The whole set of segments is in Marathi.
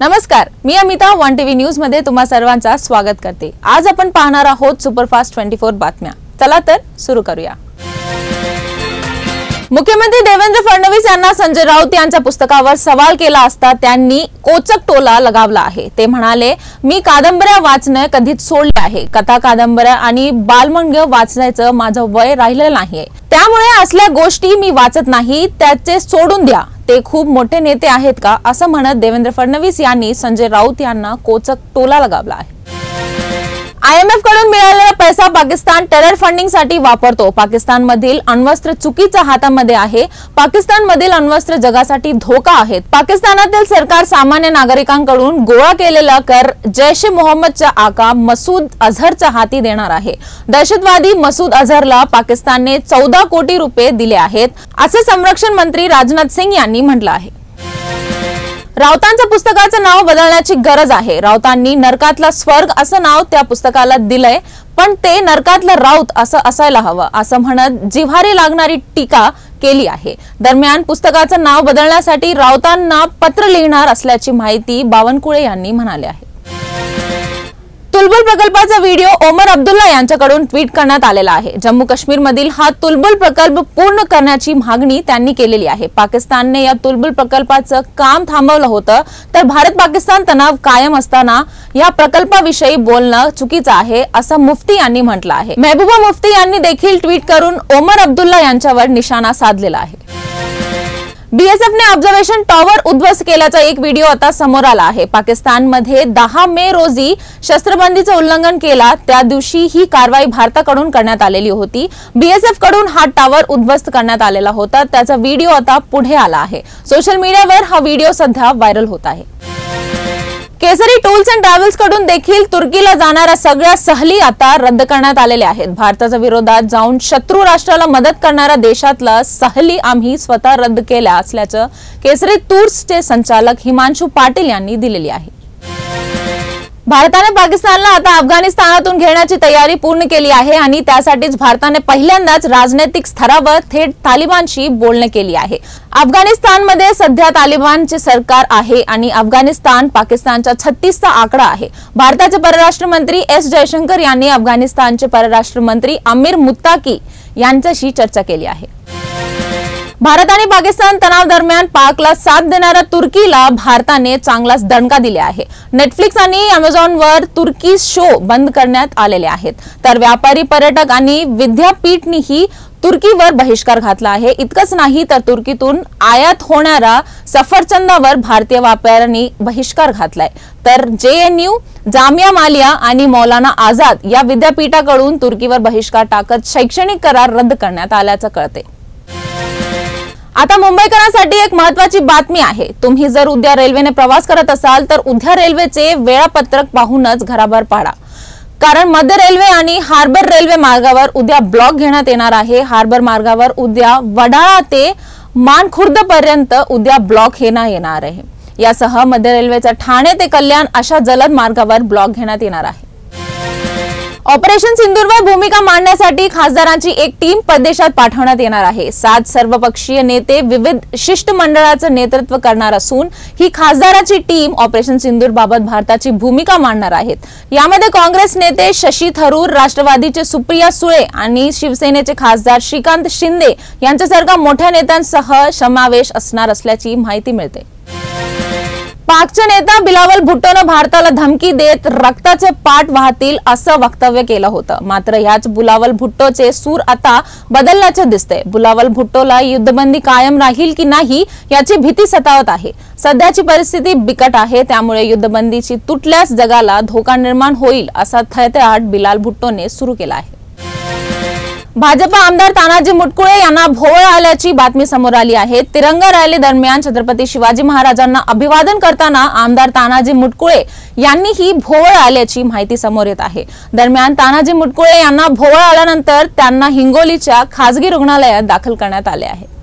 नमस्कार, मी अमिता वन टीव्ही न्यूज मध्ये तुम्हा सर्वांचा स्वागत करते। आज आपण पाहणार आहोत सुपरफास्ट 24 बातम्या। चला तर सुरू करूया। मुख्यमंत्री देवेंद्र फडणवीस यांना संजय राऊत यांच्या पुस्तकावर सवाल केला असता त्यांनी कोचक टोला लगावला आहे। ते म्हणाले, मी कादंबऱ्या वाचणे कधीच सोडले आहे। कथा, कादंबऱ्या आणि बालमंग वाचण्याचं माझं वय राहिलेलं नाहीये, त्यामुळे असल्या गोष्टी मी वाचत नाही, त्याचे सोडून द्या। ते खूप मोठे नेते आहेत का, असं म्हणत देवेंद्र फडणवीस यांनी संजय राऊत यांना कोचक टोला लगावला आहे। IMF कडून मिळालेला पैसा पाकिस्तान टेरर फंडिंग साठी वापरतो। पाकिस्तानमधील अण्वस्त्र चुकीच्या हातामध्ये आहे। पाकिस्तानमधील अण्वस्त्र जगासाठी धोका आहेत। पाकिस्तानातील सरकार सामान्य नागरिकांकडून गोळा केलेला कर जैश-ए-मोहम्मदच्या आका मसूद अझहरच्या हाती देणार आहे। दहशतवादी मसूद अझहरला पाकिस्तानने 14 कोटी रुपये दिले आहेत, असे संरक्षण मंत्री राजनाथ सिंह यांनी म्हटलं आहे। राऊतांच्या पुस्तकाचं नाव बदलण्याची गरज आहे। राऊतांनी नरकातला स्वर्ग असं नाव त्या पुस्तकाला दिलंय, पण ते नरकातलं राऊत असं असायला हवं, असं म्हणत जिव्हारी लागणारी टीका केली आहे। दरम्यान पुस्तकाचं नाव बदलण्यासाठी राऊतांना पत्र लिहिणार असल्याची माहिती बावनकुळे यांनी म्हणाले आहे। तुलबुल प्रकल्पाचा व्हिडिओ ओमर अब्दुल्ला यांच्याकडून ट्विट करण्यात आलेला आहे। जम्मू काश्मीर मधील हा तुलबुल प्रकल्प पूर्ण करण्याची मागणी त्यांनी केलेली आहे। पाकिस्तानने या तुलबुल प्रकल्पाचं काम थांबवलं होतं, तर भारत पाकिस्तान तणाव कायम असताना या प्रकल्पाविषयी बोलणं चुकीचं आहे, असं मुफ्ती यांनी म्हटलं आहे। महबूबा मुफ्ती यांनी देखील ट्विट करून ओमर अब्दुल्ला यांच्यावर निशाणा साधलेला आहे। BSFने ऑब्झर्वेशन टॉवर उद्ध्वस्त केल्याचा एक व्हिडिओ आता समोर आला आहे। पाकिस्तानमध्ये 10 मे रोजी शस्त्रबंदीचं उल्लंघन केला, त्या दिवशी ही कारवाई भारताकडून करण्यात आलेली होती। BSF कडून हा टॉवर उद्ध्वस्त करण्यात आलेला होता, त्याचा व्हिडिओ आता पुढे आला आहे। सोशल मीडियावर हा व्हिडिओ सध्या व्हायरल होत आहे। केसरी टूर्स अँड ट्रॅव्हल्स कडून देखील तुर्कीला जाणाऱ्या सगळ्या सहली आता रद्द करण्यात आलेल्या आहेत। भारताच्या विरोधात जाऊन शत्रू राष्ट्राला मदत करणाऱ्या देशातल्या सहली आम्ही स्वतः रद्द केल्या असल्याचं केसरी टूर्सचे संचालक हिमांशु पाटील यांनी दिलेली आहे। भारताने पाकिस्तानला आता अफगाणिस्तानातून घेण्याची तयारी पूर्ण केली आहे आणि त्यासाठीच भारताने पहिल्यांदाच राजनैतिक स्तरावर थेट तालिबानशी बोलणी केली आहे। अफगाणिस्तानमध्ये सध्या तालिबानचे सरकार आहे आणि अफगाणिस्तान पाकिस्तानचा 36चा आकडा आहे। भारताचे परराष्ट्र मंत्री एस जयशंकर यांनी अफगाणिस्तानचे परराष्ट्र मंत्री आमिर मुत्ताकी यांच्याशी चर्चा केली आहे। भारत आणि पाकिस्तान तणाव दरम्यान पाकला साथ देणाऱ्या तुर्कीला भारताने चांगलाच दणका दिला आहे। नेटफ्लिक्स आणि अमेझॉनवर तुर्की शो बंद करण्यात आलेले आहेत, तर व्यापारी, पर्यटक आणि विद्यापीठांनीही तुर्कीवर बहिष्कार घातला आहे। इतकंच नाही तर तुर्कीतून आयात होणाऱ्या सफरचंदावर भारतीय व्यापाऱ्यांनी बहिष्कार घातलाय। तर JNU, जामिया मिलिया आणि मौलाना आझाद या विद्यापीठाकडून तुर्कीवर बहिष्कार टाकत शैक्षणिक करार रद्द करण्यात आल्याचं कळते। आता मुंबईकरांसाठी एक महत्त्वाची बातमी आहे। तुम्ही जर उद्या रेल्वेने प्रवास करत असाल तर उद्या रेल्वेचे वेळापत्रक पाहूनच घराबाहेर पडा, कारण मध्य रेल्वे आणि हार्बर रेल्वे मार्गावर उद्या ब्लॉक घेण्यात येणार आहे। हार्बर मार्गावर उद्या वडाळा ते मानखुर्द पर्यंत उद्या ब्लॉक येणार आहे। यासह मध्य रेल्वेचा ठाणे ते कल्याण अशा जलद मार्गावर ब्लॉक घेण्यात येणार आहे। ऑपरेशन सिंदूरवर भूमिका मांडण्यासाठी खासदारांची एक टीम परदेशात पाठवण्यात येणार आहे। 7 सर्वपक्षीय नेते विविध शिष्टमंडळाचं नेतृत्व करणार असून ही खासदारांची टीम ऑपरेशन सिंदूर बाबत भारताची भूमिका मांडणार आहेत। यामध्ये काँग्रेस नेते शशी थरूर, राष्ट्रवादीचे सुप्रिया सुळे आणि शिवसेनेचे खासदार श्रीकांत शिंदे यांच्यासारख्या मोठ्या नेत्यांसह समावेश असणार असल्याची माहिती मिळते। पाकचे नेता बिलावल भुट्टोनं भारताला धमकी देत रक्ताचे पाठ वाहतील असं वक्तव्य केलं होतं, मात्र याच बिलावल भुट्टोचे सूर आता बदलल्याचे दिसते। बिलावल भुट्टोला युद्धबंदी कायम राहील की नाही याची भीती सतावत आहे। सध्याची परिस्थिती बिकट आहे, त्यामुळे युद्धबंदीची तुटल्यास जगाला धोका निर्माण होईल असा थैथयाट बिलावल भुट्टोने सुरू केला आहे। भाजपा आमदार तानाजी मुटकुळे यांना भोवळ आल्याची बातमी समोर आली आहे। तिरंगा रॅली दरम्यान छत्रपती शिवाजी महाराजांना अभिवादन करताना आमदार तानाजी मुटकुळे यांनीही भोवळ आल्याची माहिती समोर येत आहे। दरम्यान तानाजी मुटकुळे यांना भोवळ आल्यानंतर त्यांना हिंगोलीच्या खासगी रुग्णालयात दाखल करण्यात आले आहे।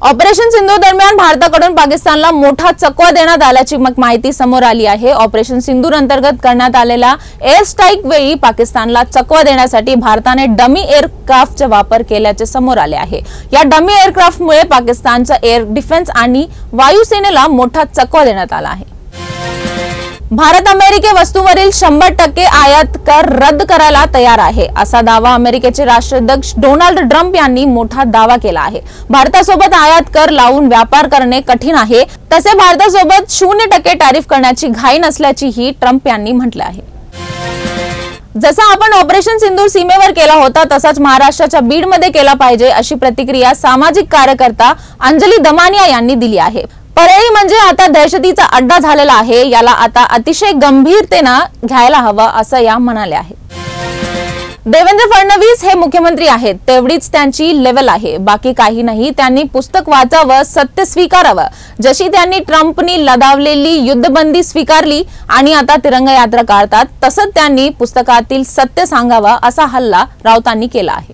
ऑपरेशन सिंधू दरम्यान भारताकडून पाकिस्तानला मोठा चकवा देण्यात आल्याची माहिती समोर आली आहे। ऑपरेशन सिंधूर अंतर्गत करण्यात आलेल्या एअर स्ट्राईक वेळी पाकिस्तानला चकवा देण्यासाठी भारताने डमी एअरक्राफ्टचा वापर केल्याचे समोर आले आहे। या डमी एअरक्राफ्टमुळे पाकिस्तानच्या एअर डिफेन्स आणि वायुसेनेला मोठा चकवा देण्यात आला आहे। भारत अमेरिके वस्तूवरील 100% आयात कर रद्द करायला तयार आहे, असा दावा अमेरिकेचे राष्ट्राध्यक्ष डोनाल्ड ट्रम्प यांनी मोठा दावा केला आहे। भारतासोबत आयात कर लावून व्यापार करणे कठीण आहे, तसे भारतासोबत 0% टॅरिफ करण्याची घाई नसल्याचीही ट्रम्प यांनी म्हटले आहे। जसा आपण ऑपरेशन सिंदूर सीमेवर केला होता तसाच महाराष्ट्राच्या बीडमध्ये केला पाहिजे, अशी प्रतिक्रिया सामाजिक कार्यकर्ता अंजली दमानिया यांनी दिली आहे। परळी म्हणजे आता दहशतीचा अड्डा झालेला आहे, याला आता अतिशय गंभीरतेने घ्यायला हवा, असं या म्हणाले आहे। देवेंद्र फडणवीस हे मुख्यमंत्री आहेत, तेवढीच त्यांची लेवल आहे, बाकी काही नाही। त्यांनी पुस्तक वाचावं, सत्य स्वीकारावं, जशी त्यांनी ट्रम्पनी लदावलेली युद्धबंदी स्वीकारली आणि आता तिरंगा यात्रा काढतात, तसंच त्यांनी पुस्तकातील सत्य सांगावं, असा हल्ला राऊतांनी केला आहे।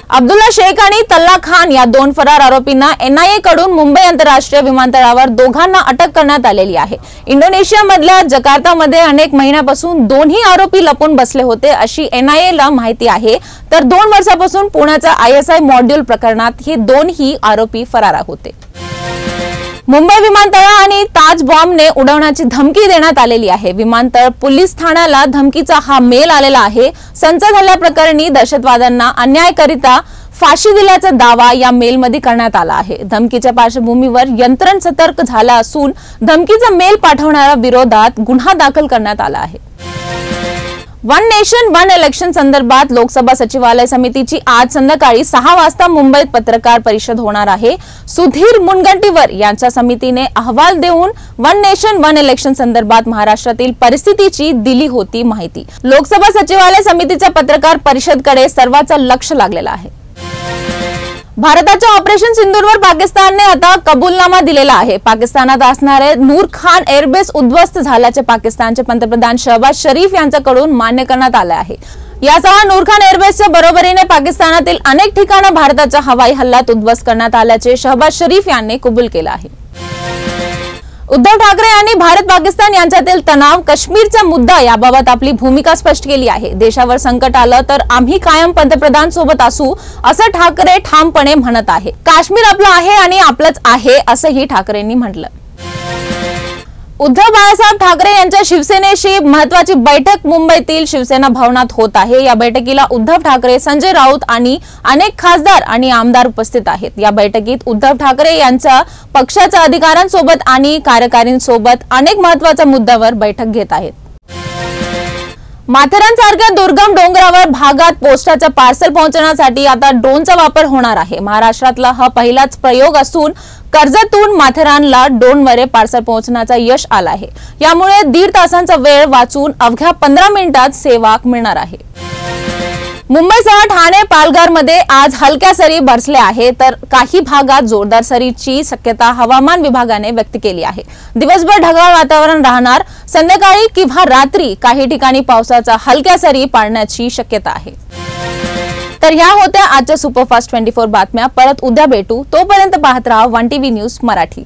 अब्दुल्ला शेख आणि तल्ला खान या 2 फरार आरोपींना NIA कडून मुंबई आंतरराष्ट्रीय विमानतळावर दोघांना अटक करण्यात आलेली आहे। इंडोनेशियामधल्या जकार्तामध्ये अनेक महिन्यापासून दोन्ही आरोपी लपून बसले होते, अशी NIA ला माहिती आहे। तर 2 वर्षापासून पुण्याच्या ISI मॉड्यूल प्रकरणात हे दोन्ही आरोपी फरार होते। मुंबई विमानतळ आणि ताज बॉम्बने उडवण्याची धमकी देण्यात आलेली आहे। विमानतळ पोलीस ठाण्याला धमकीचा हा मेल आलेला आहे। संच झाल्याप्रकरणी दहशतवाद्यांना अन्यायकरिता फाशी दिल्याचा दावा या मेलमध्ये करण्यात आला आहे। धमकीच्या पार्श्वभूमीवर यंत्रणा सतर्क झाला असून धमकीचा मेल पाठवणाऱ्या विरोधात गुन्हा दाखल करण्यात आला आहे। वन नेशन वन इलेक्शन संदर्भात लोकसभा सचिवालय समितीची आज संध्याकाळी 6 वाजता मुंबईत पत्रकार परिषद होणार आहे। सुधीर मुनगंटीवार यांच्या समितीने अहवाल देऊन वन नेशन वन इलेक्शन संदर्भात महाराष्ट्रातील परिस्थितीची दिली होती माहिती। लोकसभा सचिवालय समितीच्या पत्रकार परिषदेकडे सर्वांचं लक्ष लागलेलं आहे। भारताच्या ऑपरेशन सिंदूरवर पाकिस्तानने आता कबूलनामा दिलेला आहे। पाकिस्तानात असणारे नूर खान एअरबेस उद्ध्वस्त झाल्याचे पाकिस्तानचे पंतप्रधान शहबाज शरीफ यांच्याकडून मान्य करण्यात आले आहे। यासह नूर खान एअरबेसच्या बरोबरीने पाकिस्तानातील अनेक ठिकाणी भारताच्या हवाई हल्ल्यात उद्ध्वस्त करण्यात आल्याचे शहबाज शरीफ यांनी कबूल केले आहे। उद्धव ठाकरे यांनी भारत पाकिस्तान यांच्यातील तणाव, काश्मीरचा मुद्दा याबाबत आपली भूमिका स्पष्ट केली आहे। देशावर संकट आलं तर आम्ही कायम पंतप्रधान सोबत असू, असं ठाकरे ठामपणे म्हणत आहे। काश्मीर आपलं आहे आणि आपलंच आहे, असंही ठाकरेंनी म्हटलं। उद्धव बाळासाहेब ठाकरे यांच्या शिवसेनेशी महत्त्वाची बैठक मुंबईतील शिवसेना भवनात होत आहे। या बैठकीला उद्धव ठाकरे, संजय राऊत आणि अनेक खासदार आणि आमदार उपस्थित आहेत। या बैठकीत उद्धव ठाकरे यांच्या पक्षाच्या अधिकाऱ्यांसोबत आणि कार्यकारींसोबत अनेक महत्त्वाच्या मुद्द्यावर बैठक घेत आहेत। माथेरानसारख्या दुर्गम डोंगरावर भागात पोस्टाचे पार्सल पोहोचवण्यासाठी आता ड्रोनचा वापर होणार आहे। महाराष्ट्रातला हा पहिलाच प्रयोग असून कर्जतून माथेरानला ड्रोनद्वारे पार्सल पोहोचण्याचा यश आला आहे। यामुळे 1.5 तासांचा वेळ वाचून अवघ्या 15 मिनिटात सेवा मिळणार आहे। मुंबईसह ठाणे, पालघरमध्ये आज हलक्या सरी बरसल्या आहे, तर काही भागात जोरदार सरीची शक्यता हवामान विभागाने व्यक्त केली आहे। दिवसभर ढगाळ वातावरण राहणार, संध्याकाळी किंवा रात्री काही ठिकाणी पावसाचा हलक्या सरी पडण्याची शक्यता आहे। तर ह्या होत्या आजच्या सुपरफास्ट 24 बातम्या। परत उद्या भेटू, तोपर्यंत पाहत राहा वन टीव्ही न्यूज मराठी।